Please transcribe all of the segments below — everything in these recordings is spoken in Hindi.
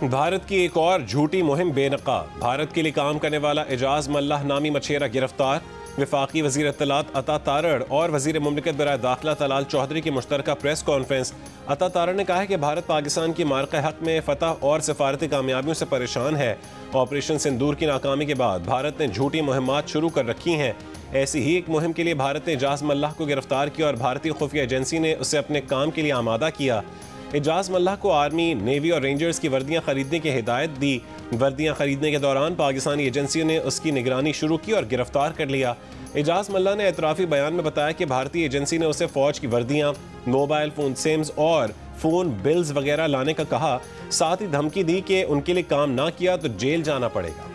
भारत की एक और झूठी मुहिम बेनकाब। भारत के लिए काम करने वाला एजाज मल्लाह नामी मछेरा गिरफ्तार। वफाकी वज़ीर इत्तलात अता तारड़ और वज़ीर मुमलिकत बराए दाखिला तलाल चौधरी की मुश्तरका प्रेस कॉन्फ्रेंस। अता तारड़ ने कहा है कि भारत पाकिस्तान की मार्का हक में फतह और सिफारती कामयाबियों से परेशान है। ऑपरेशन सिंदूर की नाकामी के बाद भारत ने झूठी मुहिमात शुरू कर रखी हैं। ऐसी ही एक मुहिम के लिए भारत ने एजाज मल्लाह को गिरफ्तार किया और भारतीय खुफिया एजेंसी ने उसे अपने काम के लिए आमादा किया। एजाज मल्लाह को आर्मी, नेवी और रेंजर्स की वर्दियां खरीदने की हिदायत दी। वर्दियां खरीदने के दौरान पाकिस्तानी एजेंसियों ने उसकी निगरानी शुरू की और गिरफ्तार कर लिया। एजाज मल्लाह ने एतराफ़ी बयान में बताया कि भारतीय एजेंसी ने उसे फ़ौज की वर्दियां, मोबाइल फ़ोन सिम्स और फ़ोन बिल्स वगैरह लाने का कहा। साथ ही धमकी दी कि उनके लिए काम ना किया तो जेल जाना पड़ेगा।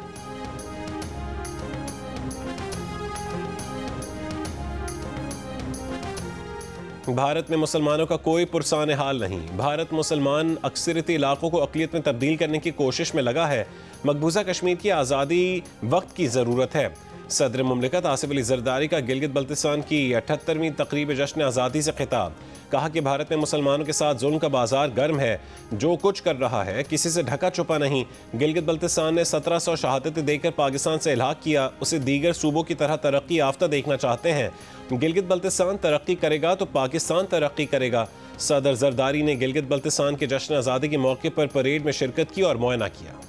भारत में मुसलमानों का कोई पुरसान हाल नहीं। भारत मुसलमान अक्सरियती इलाकों को अक़लियत में तब्दील करने की कोशिश में लगा है। मकबूजा कश्मीर की आज़ादी वक्त की ज़रूरत है। सदर मुमलिकत आसिफ अली ज़रदारी का गिलगित बल्तिस्तान की 78वीं तकरीब जश्न आज़ादी से खिताब। कहा कि भारत में मुसलमानों के साथ जुल्म का बाजार गर्म है। जो कुछ कर रहा है किसी से ढका छुपा नहीं। गिलगित बल्तिस्तान ने 1700 शहादतें देकर पाकिस्तान से इल्हाक किया। उसे दीगर सूबों की तरह तरक्की याफ्ता देखना चाहते हैं। गिलगित बल्तिस्तान तरक्की करेगा तो पाकिस्तान तरक्की करेगा। सदर जरदारी ने गिलगित बल्तिस्तान के जश्न आज़ादी के मौके पर परेड में शिरकत की और मुआयना किया।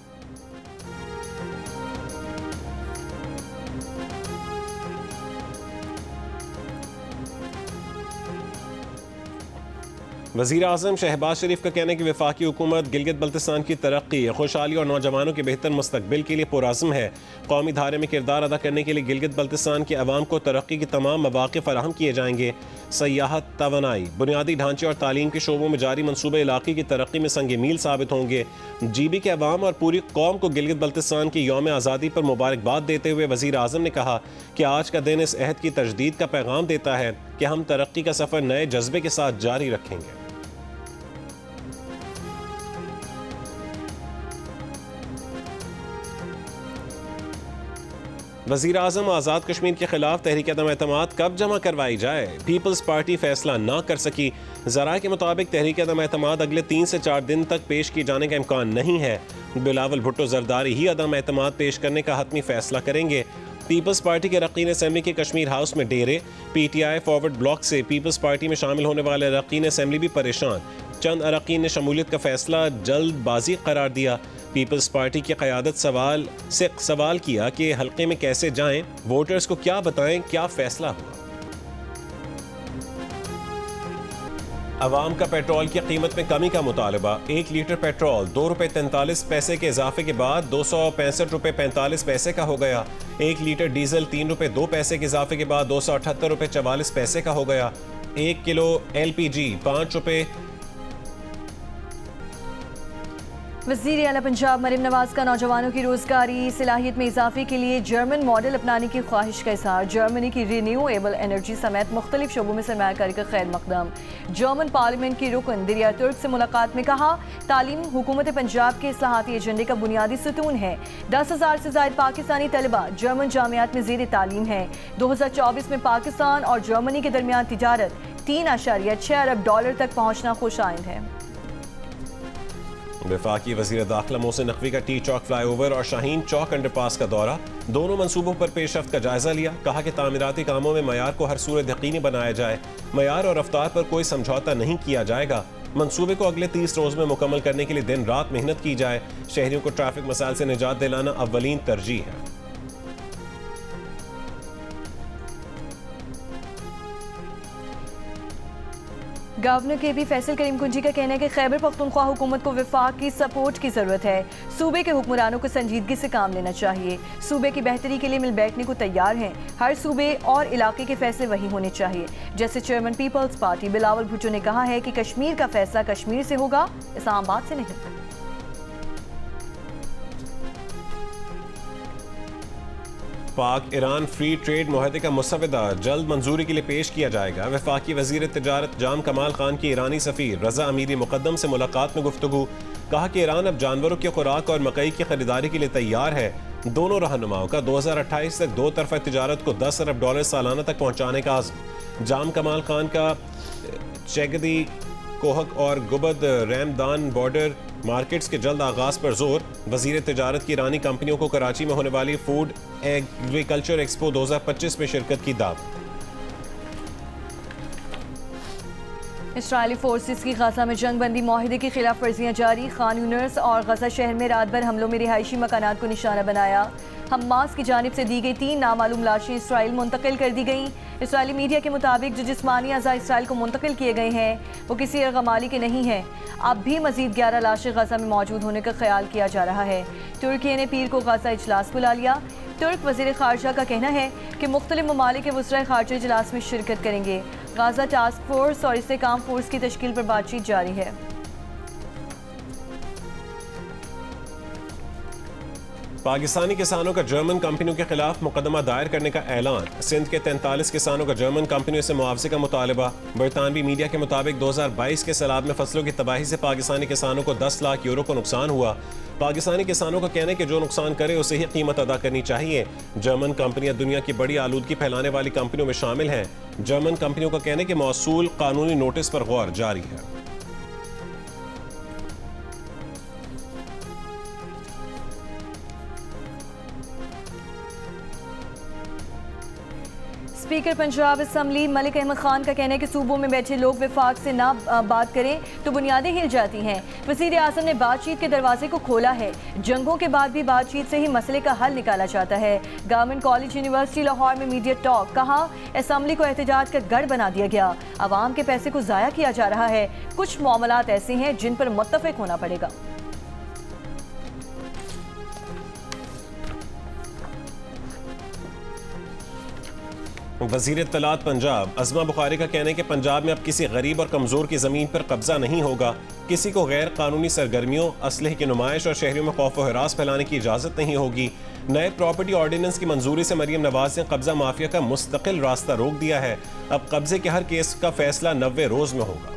वज़ीर आज़म शहबाज शरीफ का कहना है कि वफाकी हुकूमत गिलगित बल्तिस्तान की तरक्की, खुशहाली और नौजवानों के बेहतर मुस्तकबिल के लिए पुरअज़्म है। कौमी धारे में किरदार अदा करने के लिए गिलगित बल्तिस्तान के अवाम को तरक्की के तमाम मौक़े फराहम किए जाएंगे। सयाहत, तवानाई, बुनियादी ढांचे और तालीम के शोबों में जारी मनसूबे इलाक़े की तरक्की में संग मील साबित होंगे। GB के अवाम और पूरी कौम को गिलगित बल्तिस्तान की यौम आज़ादी पर मुबारकबाद देते हुए वज़ीर आज़म ने कहा कि आज का दिन इस अहद की तजदीद का पैगाम देता है कि हम तरक्की का सफ़र नए जज्बे के साथ जारी रखेंगे। वज़ीर आज़म आज़ाद कश्मीर के खिलाफ तहरीक अदम-ए-एतमाद कब जमा करवाई जाए, पीपल्स पार्टी फैसला ना कर सकी। ज़राए के मुताबिक तहरीक अदम-ए-एतमाद अगले 3 से 4 दिन तक पेश किए जाने का इम्कान नहीं है। बिलावल भुट्टो जरदारी ही अदम-ए-एतमाद पेश करने का हतमी फैसला करेंगे। पीपल्स पार्टी के अरकान असम्बली के कश्मीर हाउस में डेरे। PTI फॉरवर्ड ब्लॉक से पीपल्स पार्टी में शामिल होने वाले अरकान असम्बली भी परेशान। चंद अरकान ने शमूलियत का फैसला जल्दबाजी करार दिया। पीपल्स पार्टी की क़यादत से सवाल किया कि हल्के में कैसे जाएं, वोटर्स को क्या बताएं, क्या फैसला हुआ। अवाम का पेट्रोल की कीमत में कमी का मुतालबा। 1 लीटर पेट्रोल 2 रुपये 43 पैसे के इजाफे के बाद 265 रुपये 45 पैसे का हो गया। 1 लीटर डीजल 3 रुपये 2 पैसे के इजाफे के बाद 278 रुपये 44 पैसे का हो गया। 1 किलो LPG 5 रुपये। वज़ीर आला पंजाब मरीम नवाज का नौजवानों की रोजगारी सलाहियत में इजाफे के लिए जर्मन मॉडल अपनाने की ख्वाहिश का इज़हार। जर्मनी की रिन्यूएबल एनर्जी समेत मुख्तलिफ शोबों में सरमायाकारी का खैर मकदम। जर्मन पार्लियामेंट की रुकन दिरिया तुर्क से मुलाकात में कहा, तालीम हुकूमत पंजाब के इस्लाहाती एजेंडे का बुनियादी सुतून है। 10,000 से ज़ायद पाकिस्तानी तलबा जर्मन जामियात में ज़ेर तालीम है। 2024 में पाकिस्तान और जर्मनी के दरमियान तिजारत $3.6 अरब तक पहुँचना खुश आइंद है। वफाकी वज़ीर दाखिला मोहसिन नकवी का टी चौक फ्लाईओवर और शाहीन चौक अंडरपास का दौरा। दोनों मनसूबों पर पेशरफ्त का जायजा लिया। कहा कि तामीराती कामों में मयार को हर सूरत यकीनी बनाया जाए। मयार और रफ्तार पर कोई समझौता नहीं किया जाएगा। मनसूबे को अगले 30 रोज में मुकम्मल करने के लिए दिन रात मेहनत की जाए। शहरियों को ट्रैफिक मसाइल से निजात दिलाना अव्वलीन तरजीह है। गवर्नर KB फैसल करीम कुंजी का कहना है कि खैबर पख्तूनख्वा हुकूमत को वफाक की सपोर्ट की ज़रूरत है। सूबे के हुक्मरानों को संजीदगी से काम लेना चाहिए। सूबे की बेहतरी के लिए मिल बैठने को तैयार हैं। हर सूबे और इलाके के फैसले वही होने चाहिए। जैसे चेयरमैन पीपल्स पार्टी बिलावल भुट्टो ने कहा है कि कश्मीर का फैसला कश्मीर से होगा, इस्लामाबाद से नहीं। पाक ईरान फ्री ट्रेड मुआहदे का मुसवदा जल्द मंजूरी के लिए पेश किया जाएगा। वफाकी वज़ीर तिजारत जाम कमाल खान की ईरानी सफ़ीर रज़ा अमीरी मुक़द्दम से मुलाकात में गुफ्तगू। कहा कि ईरान अब जानवरों की खुराक और मकई की खरीदारी के लिए तैयार है। दोनों रहनुमाओं का 2028 तक 2 तरफ़ा तिजारत को $10 अरब सालाना तक पहुँचाने का आज़म। जाम कमाल खान का चेगदी कोहक और गुबद रैमदान बॉर्डर मार्केट्स के जल्द आगाज पर जोर। वजीर तिजारत की ईरानी कंपनियों को कराची में होने वाली फूड एग्रीकल्चर एक्सपो 2025 में शिरकत की दावत। इस्राइली फोर्सेस की गजा में जंग बंदी माहिदे की खिलाफ वर्जियाँ जारी। खान यूनिस और गजा शहर में रात भर हमलों में रिहायशी मकानात को निशाना बनाया। हमास की जानिब से दी गई 3 नामालूम लाशें इसराइल मुंतकिल कर दी गईं। इसराइली मीडिया के मुताबिक जो जिस्मानी अज़ा इसराइल को मुंतकिल किए गए हैं वो किसी अरगमाली के नहीं हैं। अब भी मजीद 11 लाशें गजा में मौजूद होने का ख्याल किया जा रहा है। तुर्की ने पीर को गजा इजलास बुला लिया। तुर्क वज़ीर ख़ारजा का कहना है कि मुख्तलिफ ममालिक के वज़राए ख़ारजा इजलास में शिरकत करेंगे। गाज़ा टास्क फोर्स और इस्तेकाम फोर्स की तश्कील पर बातचीत जारी है। पाकिस्तानी किसानों का जर्मन कंपनियों के खिलाफ मुकदमा दायर करने का ऐलान। सिंध के 43 किसानों का जर्मन कंपनियों से मुआवजे का मुतालबा। बरतानवी मीडिया के मुताबिक 2022 के सैलाब में फसलों की तबाही से पाकिस्तानी किसानों को 10 लाख यूरो को नुकसान हुआ। पाकिस्तानी किसानों का कहना है कि जो नुकसान करे उसे ही कीमत अदा करनी चाहिए। जर्मन कंपनियां दुनिया की बड़ी आलूदगी फैलाने वाली कंपनियों में शामिल हैं। जर्मन कंपनियों का कहना है कि मौसूल कानूनी नोटिस पर गौर जारी है। स्पीकर पंजाब असम्बली मलिक अहमद खान का कहना है कि सूबों में बैठे लोग विफाक से ना बात करें तो बुनियादें हिल जाती हैं। वज़ीर आज़म ने बातचीत के दरवाजे को खोला है। जंगों के बाद भी बातचीत से ही मसले का हल निकाला जाता है। गवर्नमेंट कॉलेज यूनिवर्सिटी लाहौर में मीडिया टॉक। कहा असम्बली को एहतजाज का गढ़ बना दिया गया। आवाम के पैसे को ज़ाया किया जा रहा है। कुछ मामलात ऐसे हैं जिन पर मुत्तफ़िक होना पड़ेगा। वज़ीर इत्तलात पंजाब अज़मा बुखारी का कहना है कि पंजाब में अब किसी गरीब और कमज़ोर की ज़मीन पर कब्जा नहीं होगा। किसी को गैर कानूनी सरगर्मियों, असलहे की नुमाइश और शहरियों में खौफ व हिरास फैलाने की इजाज़त नहीं होगी। नए प्रॉपर्टी ऑर्डिनेंस की मंजूरी से मरियम नवाज ने कब्जा माफिया का मुस्तकिल रास्ता रोक दिया है। अब कब्जे के हर केस का फैसला 90 रोज में होगा।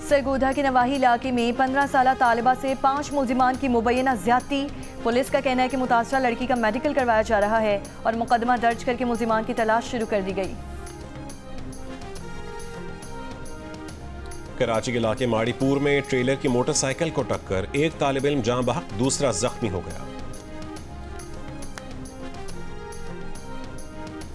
सरगोधा के नवाही इलाके में 15 साला तालिबा से 5 मुलजिमान की मुबैना ज्यादती। पुलिस का कहना है कि मुतासरा लड़की का मेडिकल करवाया जा रहा है और मुकदमा दर्ज करके मुलजिमान की तलाश शुरू कर दी गई। कराची के इलाके माड़ीपुर में ट्रेलर की मोटरसाइकिल को टक्कर, एक तालिब इल्म जाँ बहक, दूसरा जख्मी हो गया।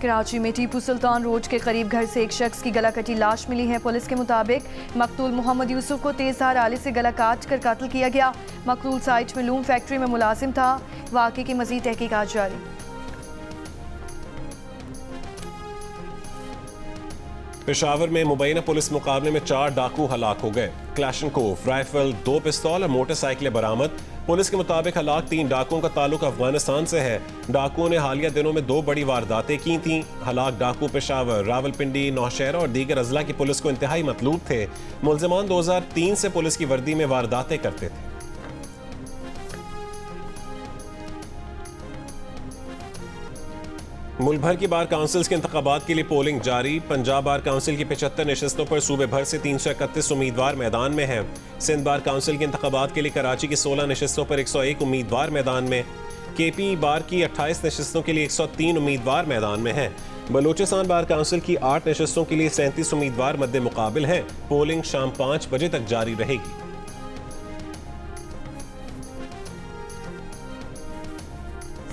कराची में टीपू सुल्तान रोड के करीब घर से एक शख्स की गला कटी लाश मिली है। पुलिस के मुताबिक मकतूल मोहम्मद यूसुफ को तेजधार आले से गला काट कर कत्ल किया गया। मकतूल साइट में लूम फैक्ट्री में मुलाजिम था। वाक़े की मज़ीद तहकीकात जारी। पेशावर में मुबैना पुलिस मुकाबले में 4 डाकू हलाक हो गए। क्लैशनकोव राइफल, 2 पिस्तौल और मोटरसाइकिलें बरामद। पुलिस के मुताबिक हलाक 3 डाकुओं का ताल्लुक अफगानिस्तान से है। डाकुओं ने हालिया दिनों में 2 बड़ी वारदातें की थीं। हलाक डाकू पेशावर, रावलपिंडी, नौशहरा और दीगर अजला की पुलिस को इंतहाई मतलूब थे। मुलजिमान 2003 से पुलिस की वर्दी में वारदातें करते थे। मुल्क भर की बार काउंसिल्स के इंतखाबात के लिए पोलिंग जारी। पंजाब बार काउंसिल की 75 नशस्तों पर सूबे भर से 331 उम्मीदवार मैदान में हैं। सिंध बार काउंसिल के इंतखाबात के लिए कराची की 16 नशस्तों पर 101 उम्मीदवार मैदान में। केपी बार की 28 नशस्तों के लिए 103 उम्मीदवार मैदान में हैं। बलूचिस्तान बार काउंसिल की 8 नशस्तों के लिए 37 उम्मीदवार मद्दे मुकाबिल हैं। पोलिंग शाम 5 बजे तक जारी रहेगी।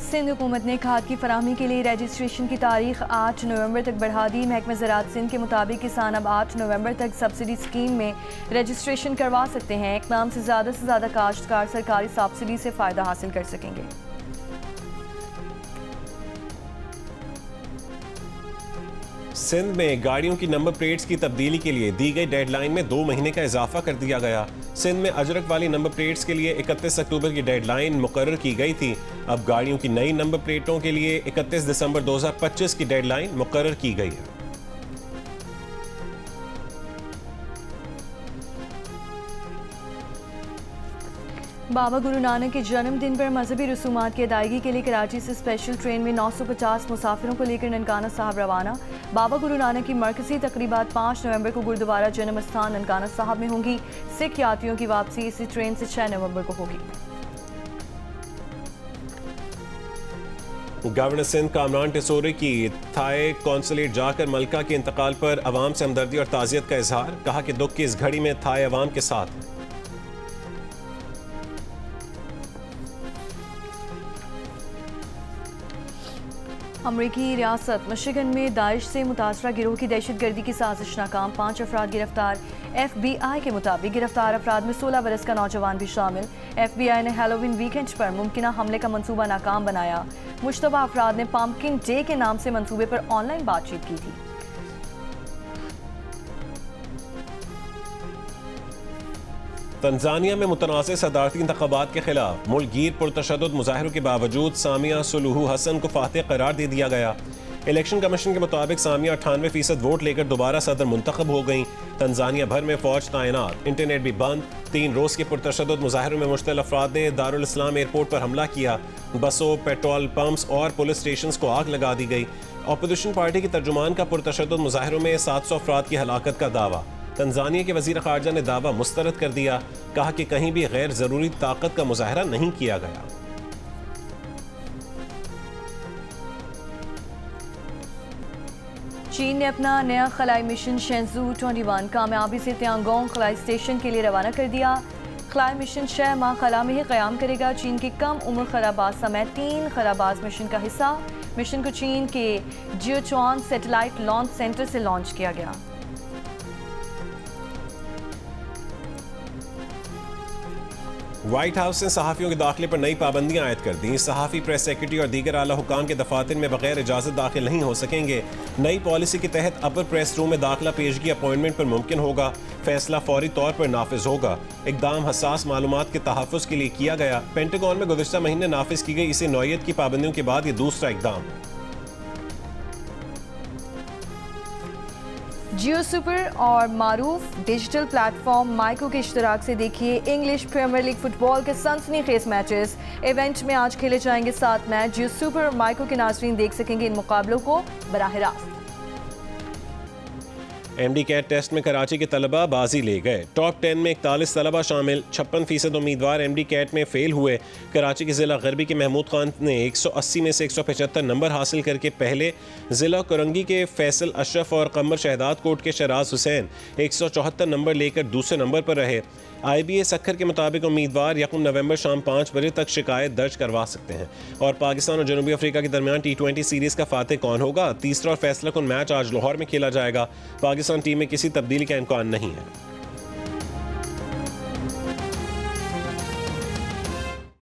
सिंध हुकूमत ने खाद की फराहमी के लिए रजिस्ट्रेशन की तारीख 8 नवंबर तक बढ़ा दी। महकमा ज़राअत सिंध के मुताबिक किसान अब 8 नवंबर तक सब्सिडी स्कीम में रजिस्ट्रेशन करवा सकते हैं। इक़दाम से ज़्यादा काश्तकार सरकारी सब्सिडी से फ़ायदा हासिल कर सकेंगे। सिंध में गाड़ियों की नंबर प्लेट्स की तब्दीली के लिए दी गई डेडलाइन में 2 महीने का इजाफा कर दिया गया। सिंध में अजरक वाली नंबर प्लेट्स के लिए 31 अक्टूबर की डेडलाइन मुकर्रर की गई थी। अब गाड़ियों की नई नंबर प्लेटों के लिए 31 दिसंबर 2025 की डेडलाइन मुकर्रर की गई है। बाबा गुरु नानक के जन्मदिन पर मजहबी रसूमात की अदायगी के लिए कराची से स्पेशल ट्रेन में 950 मुसाफिरों को लेकर ननकाना साहब रवाना। बाबा गुरु नानक की मरकजी तकरीबात 5 नवंबर को गुरुद्वारा जन्म स्थान ननकाना साहब में होंगी। सिख यात्रियों की वापसी इसी ट्रेन से 6 नवंबर को होगी। गवर्नर सिंध कामरान टिसोरी की थाई कौंसलेट जाकर मलका के इंतकाल पर अवाम से हमदर्दी और ताज़ियत का इजहार, कहा कि दुख की इस घड़ी में थाई अवाम के साथ है। अमरीकी रियासत मिशिगन में दाइश से मुतासरा गिरोह की दहशतगर्दी की साजिश नाकाम, 5 अफराद गिरफ्तार। FBI के मुताबिक गिरफ्तार अफराद में 16 बरस का नौजवान भी शामिल। FBI ने हैलोवीन वीकेंड पर मुमकिन हमले का मंसूबा नाकाम बनाया। मुश्तबा अफराद ने पम्पकिन डे के नाम से मंसूबे पर ऑनलाइन बातचीत की थी। तंजानिया में मुतनाज़ सदारती इंतखाबात के खिलाफ मुल्कगीर पुरतशद्दुद मुजाहिरों के बावजूद सामिया सुलूहू हसन को फातिह करार दे दिया गया। इलेक्शन कमीशन के मुताबिक सामिया 98% वोट लेकर दोबारा सदर मुंतखब हो गई। तंजानिया भर में फौज तैनात, इंटरनेट भी बंद। 3 रोज़ के पुरतशद्दुद मुजाहिरों में मुश्तल अफराद ने दारुल इस्लाम एयरपोर्ट पर हमला किया। बसों, पेट्रोल पंप्स और पुलिस स्टेशन को आग लगा दी गई। अपोजिशन पार्टी के तर्जुमान का पुरतशद्दुद मुजाहिरों में 700 अफराद की हलाकत का दावा। तंजानिया के वज़ीर ख़ारजा ने दावा मुस्तरद कर दिया, कहा कि कहीं भी गैर ज़रूरी ताकत का मुजाहरा नहीं किया गया। चीन ने अपना नया खलाई मिशन शेंजू 21 कामयाबी से तियांगोंग खलाई स्टेशन के लिए रवाना कर दिया। खलाई मिशन 6 माह खला में ही क़याम करेगा। चीन के कम उम्र खराबाज समेत 3 खराबाज मिशन का हिस्सा। मिशन को चीन के जियोचुआन सैटेलाइट लॉन्च सेंटर से लॉन्च किया गया। व्हाइट हाउस ने सहाफ़ियों के दाखिले पर नई पाबंदियां आयद कर दी। सहाफ़ी, प्रेस सेक्रेटरी और दीगर आला हुकाम के दफातर में बगैर इजाज़त दाखिल नहीं हो सकेंगे। नई पॉलिसी के तहत अपर प्रेस रूम में दाखिला पेशगी अपॉइंटमेंट पर मुमकिन होगा। फैसला फौरी तौर पर नाफिज होगा। इकदाम हसास मालूमात के तहफ़्फ़ुज़ के लिए किया गया। पेंटागन में गुज़िश्ता महीने नाफिज की गई इसी नौइयत की पाबंदियों के बाद ये दूसरा इकदाम। जियो सुपर और मारूफ डिजिटल प्लेटफॉर्म माइको के इश्तराक से देखिए इंग्लिश प्रीमियर लीग फुटबॉल के सनसनीखेज मैचेस। इवेंट में आज खेले जाएंगे 7 मैच। जियो सुपर और माइको के नाज़रीन देख सकेंगे इन मुकाबलों को बराह रास्त। MD कैट टेस्ट में कराची के तलबा बाजी ले गए। टॉप 10 में 41 तलबा शामिल। 56% उम्मीदवार MD कैट में फेल हुए। कराची के ज़िला गरबी के महमूद खान ने 180 में से 175 नंबर हासिल करके पहले, ज़िला करंगी के फैसल अशरफ और कमर शहदाद कोट के शराज हुसैन 174 नंबर लेकर दूसरे नंबर पर रहे। IBA सखर के मुताबिक उम्मीदवार 1 नवंबर शाम 5 बजे तक शिकायत दर्ज करवा सकते हैं। और पाकिस्तान और जनूबी अफ्रीका के दरमियान T20 सीरीज़ का फातिह कौन होगा? तीसरा और फैसला कुन मैच आज लाहौर में खेला जाएगा। पाकिस्तान टीम में किसी तब्दीली का इम्कान नहीं है।